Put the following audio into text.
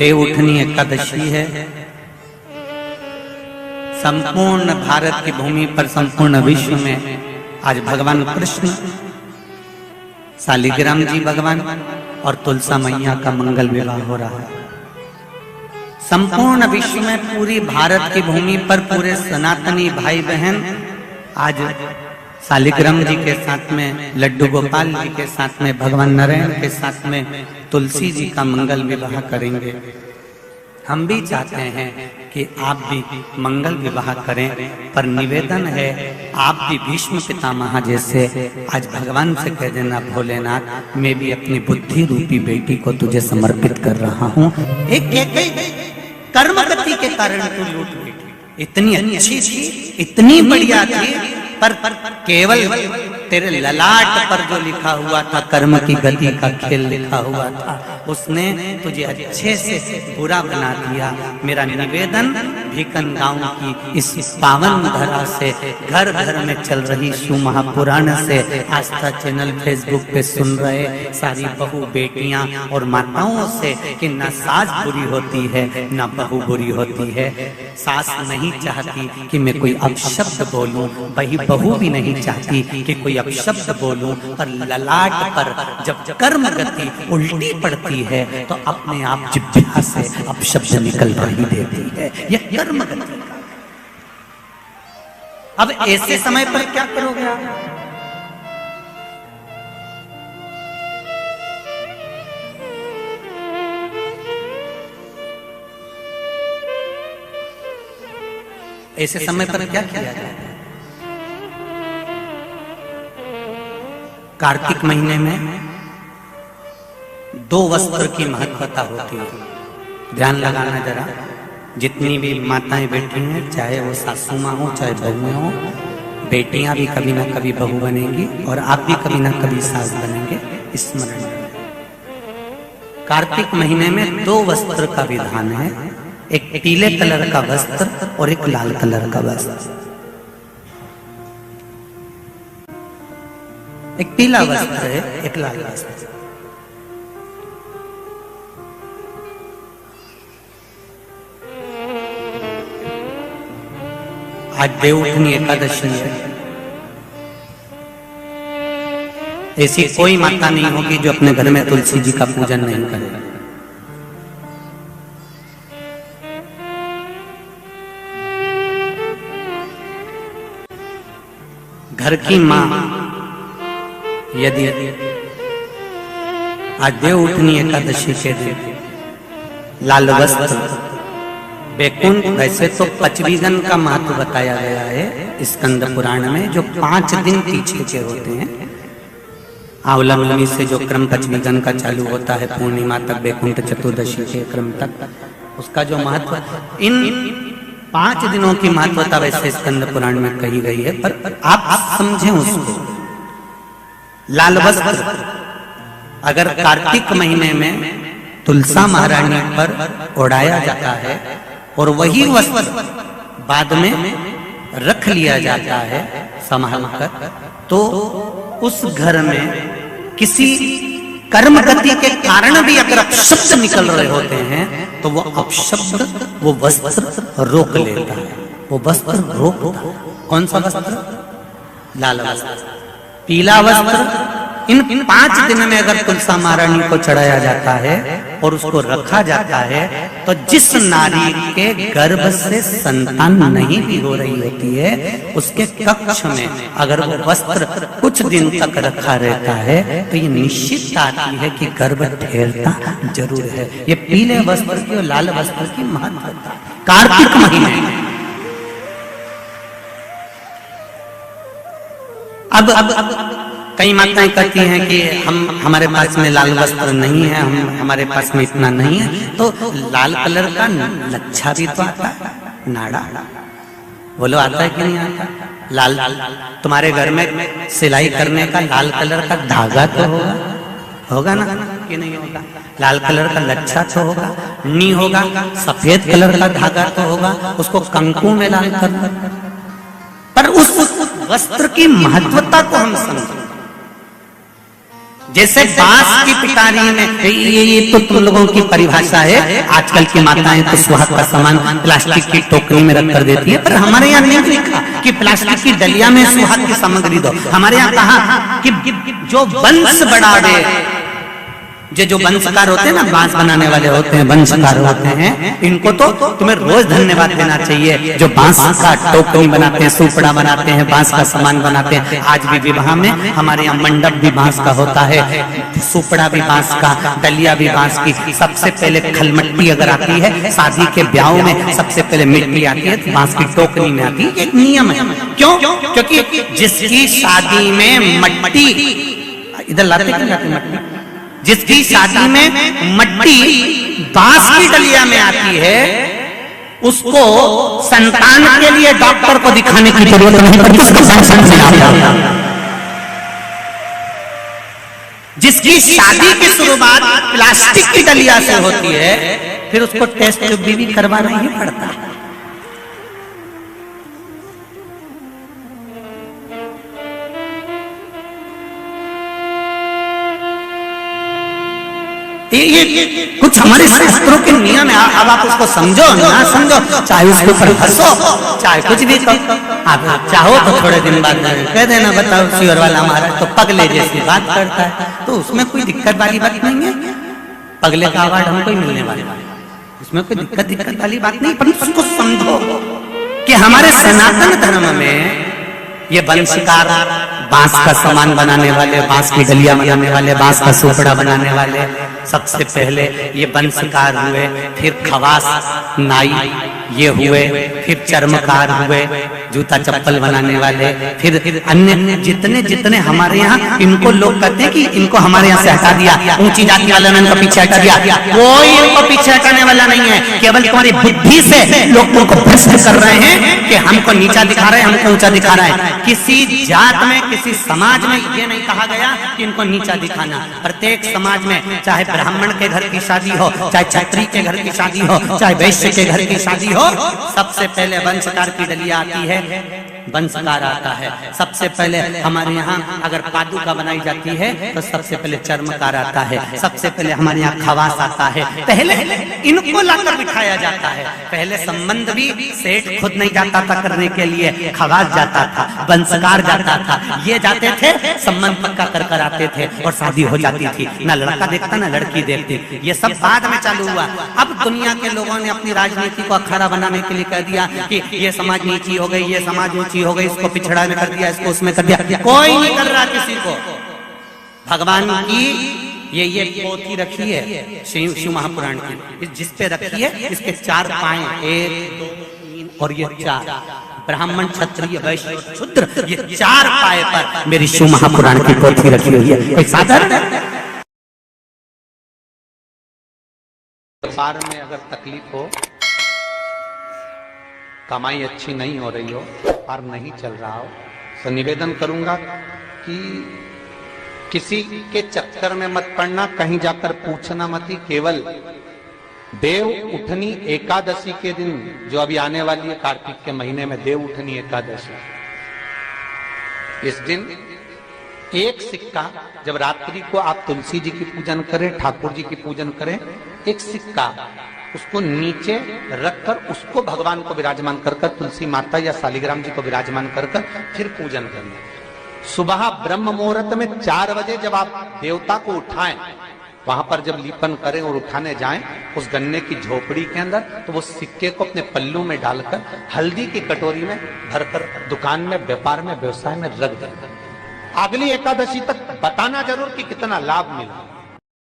देवउठनी एकादशी है। संपूर्ण भारत की भूमि पर, संपूर्ण विश्व में आज भगवान कृष्ण, शालिग्राम जी भगवान और तुलसा मैया का मंगल विवाह हो रहा है। संपूर्ण विश्व में, पूरी भारत की भूमि पर पूरे सनातनी भाई बहन आज शालिग्राम जी के साथ में, लड्डू गोपाल जी के साथ में, भगवान नारायण के साथ में तुलसी जी का मंगल विवाह करेंगे। हम भी चाहते हैं कि आप भी मंगल विवाह करें, पर निवेदन है आप भी भीष्म पितामह जैसे आज भगवान से कह देना, भोलेनाथ मैं भी अपनी बुद्धि रूपी बेटी को तुझे समर्पित कर रहा हूँ। एक कर्म गति के कारण तू लूट बैठी, इतनी अच्छी थी, इतनी बढ़िया थी, पर केवल तेरे ललाट पर जो लिखा हुआ था कर्म की गति का खेल लिखा हुआ था, उसने तुझे अच्छे से बुरा बना दिया। मेरा निवेदन भीकन गांव की इस पावन धरा से, घर घर में चल रही शिव महापुराण से, आस्था चैनल फेसबुक पे सुन रहे सारी बहू बेटियां और माताओं से कि ना सास बुरी होती है ना बहू बुरी होती है। सास नहीं चाहती कि मैं कोई अपशब्द बोलूं, वही बहू भी नहीं चाहती कि कोई अपशब्द बोलूं, पर ललाट पर जब कर्म गति उल्टी पड़ती है तो अपने आप जिह्वा से अपशब्द निकल ही देती है। यह कर्म गति का। अब ऐसे समय पर क्या करोगे आप? ऐसे समय पर क्या किया जाए? कार्तिक महीने में 2 वस्त्र की महत्वता होती है। ध्यान लगाना जरा, जितनी भी माताएं बैठी हैं, चाहे वो सासू माँ हो चाहे बहुएं हो, बेटियां भी कभी ना कभी बहू बनेंगी और आप भी कभी ना कभी सास बनेंगे, स्मरण रखें। कार्तिक महीने में 2 वस्त्र का विधान है, एक पीले कलर का वस्त्र और एक लाल कलर का वस्त्र। एक पीला वस्त्र है, एक लाल वस्त्र। आज देवउठनी एकादशी है। ऐसी कोई माता नहीं होगी जो अपने घर में तुलसी जी का पूजन नहीं करे। घर की मां यदि आज देवउठनी एकादशी के दिन लाल वस्त्र, बैकुंठ, वैसे तो 25 का महत्व बताया गया है स्कंद पुराण में, जो 5 दिन पीछे के होते हैं। आंवला नवमी से जो क्रम 25 का चालू होता है, पूर्णिमा तक, बैकुंठ चतुर्दशी के क्रम तक, उसका जो महत्व, इन 5 दिनों की महत्वता वैसे स्कंद पुराण में कही गई है, पर आप समझें उसको। लाल वस्त्र अगर कार्तिक महीने में तुलसा महारानी पर ओढ़ाया जाता है और वही वस्त्र बाद में रख लिया जाता है संभाल कर, तो उस घर में किसी कर्म गति के कारण भी अगर अपशब्द निकल रहे होते हैं तो वो अपशब्द वो वस्त्र रोक लेता है। वो वस्त्र रोकता है। कौन सा वस्त्र? लाल वस्त्र, पीला वस्त्र। इन 5 दिन में अगर तुलसा महारानी को चढ़ाया जाता है और उसको रखा जाता है, तो जिस नारी के गर्भ से संतान नहीं भी हो रही होती है, उसके कक्ष में अगर वो वस्त्र कुछ दिन तक रखा रहता है तो ये निश्चित आती है कि गर्भ ठहरता जरूर है। ये पीले वस्त्र की और लाल वस्त्र की महत्वता कार्तिक महीने में। अब कई माताएं कहती हैं कि हमारे पास में लाल वस्त्र नहीं है, हमारे पास में इतना नहीं है, तो लाल कलर का लच्छा भी तो आता है, नाड़ा। बोलो आता है कि नहीं आता? लाल तुम्हारे घर में सिलाई करने का लाल कलर का धागा तो होगा, होगा ना कि नहीं होगा? लाल कलर का लच्छा तो होगा, नहीं होगा सफेद कलर का धागा तो होगा, उसको कंकु में लाल करना। पर उस वस्त्र की महत्वता को हम समझें। जैसे बांस की पिटारी में, ये तो तुम लोगों की परिभाषा है। आजकल की माताएं तो सुहाग का सामान प्लास्टिक की टोकरी में रख कर देती है, पर हमारे यहाँ नहीं लिखा कि प्लास्टिक की डलिया में सुहाग की सामग्री दो। हमारे यहाँ कहा कि जो वंश बढ़ावे, जो वंशकार होते हैं ना, बांस बनाने वाले होते हैं, वंशकार होते हैं, इनको तो तुम्हें रोज धन्यवाद देना चाहिए। जो बांस का टोकरी बनाते हैं, सुपड़ा बनाते हैं, बांस का सामान बनाते हैं। आज भी विवाह में हमारे यहाँ मंडप भी बांस का होता है, सुपड़ा भी बांस का, डलिया भी बांस की। सबसे पहले खलमट्टी अगर आती है, शादी के ब्याह में सबसे पहले मिट्टी आती है, बांस की टोकरी में आती है। एक नियम है। क्यों? क्योंकि जिसकी शादी में मट्टी, इधर लाते मट्टी, जिसकी शादी में मट्टी बांस की डलिया में आती है, उसको संतान के लिए डॉक्टर को दिखाने की जरूरत नहीं पड़ती। जिसकी शादी की शुरुआत प्लास्टिक की डलिया से होती है, फिर उसको टेस्ट भी करवाना ही पड़ता है। ये कुछ हमारे शास्त्रों के नियम है। अब आप उसको समझो ना समझो, चाहे उसके ऊपर हंसो, चाहे कुछ भी करो। आप चाहो तो थोड़े दिन बाद कह देना, बताओ शिवर वाला महाराज तो पगले जैसी बात करता है, तो उसमें कोई दिक्कत वाली बात नहीं है। पगले का अवार्ड हमको ही मिलने वाला है, उसमें कोई दिक्कत वाली बात नहीं। पर उसको समझो कि हमारे सनातन धर्म में ये वंशकार, बांस का सामान बनाने वाले, बांस की डलिया बनाने वाले, बांस का सुपड़ा बनाने वाले, सबसे पहले ये वंशकार हुए, फिर खवास नाई ये हुए, फिर चर्मकार हुए, जूता चप्पल बनाने वाले, फिर अन्य जितने हमारे यहाँ, इनको लोग कहते हैं कि इनको हमारे यहाँ से हटा दिया, ऊंची जाति वालों ने इनको पीछे हटा दिया। कोई इनको पीछे हटाने वाला नहीं है। केवल तुम्हारी बुद्धि से लोग तुमको भ्रष्ट कर रहे हैं कि हमको नीचा दिखा रहे हैं, हमको ऊंचा दिखा रहे हैं। किसी जात में, किसी समाज में ये नहीं कहा गया कि इनको नीचा दिखाना। प्रत्येक समाज में, चाहे ब्राह्मण के घर की शादी हो, चाहे क्षत्रिय के घर की शादी हो, चाहे वैश्य के घर की शादी हो, सबसे पहले वंशकार की डलिया आती है, वंशकार आता है। सबसे पहले हमारे यहाँ अगर पादुका बनाई जाती है तो सबसे पहले चर्मकार आता है, सबसे पहले हमारे यहाँ खवास आता है। पहले इनको लाकर बिठाया जाता है। पहले संबंध भी सेठ खुद नहीं जाता था करने के लिए, खवास जाता था, वंशकार जाता था, ये जाते थे, संबंध पक्का कर कर आते थे और शादी हो जाती थी। ना लड़का देखता ना लड़की देखती। ये सब बाद में चालू हुआ। अब दुनिया के लोगों ने अपनी राजनीति को अखाड़ा बनाने के लिए कह दिया कि ये समाज नीची हो गई, ये समाज ऊंची हो गई, इसको पिछड़ा में कर दिया, इसको उसमें कर दिया। कोई नहीं कर रहा किसी को। भगवान की ये पोथी रखी है शिव महापुराण की, जिस पे रखी है, इसके 4 पाए, 1 2 3 और ये 4, ब्राह्मण क्षत्रिय वैश्य शूद्र, ये 4 पाए पर मेरी शिव महापुराण की पोथी रखी हुई है। कोई साधारण व्यापार में अगर तकलीफ हो, कमाई अच्छी नहीं हो रही हो, व्यापार नहीं चल रहा हो, तो निवेदन करूंगा कि किसी के चक्कर में मत पड़ना, कहीं जाकर पूछना मत ही। केवल देव उठनी एकादशी के दिन, जो अभी आने वाली है कार्तिक के महीने में देव उठनी एकादशी, इस दिन एक सिक्का, जब रात्रि को आप तुलसी जी की पूजन करें, ठाकुर जी की पूजन करें, एक सिक्का उसको नीचे रखकर उसको भगवान को विराजमान कर कर, तुलसी माता या शालिग्राम जी को विराजमान कर कर फिर पूजन करना। सुबह ब्रह्म मुहूर्त में 4 बजे जब आप देवता को उठाएं, वहां पर जब लीपन करें और उठाने जाएं, उस गन्ने की झोपड़ी के अंदर, तो वो सिक्के को अपने पल्लू में डालकर हल्दी की कटोरी में भरकर दुकान में, व्यापार में, व्यवसाय में रख दें। अगली एकादशी तक बताना जरूर कि कितना लाभ मिला।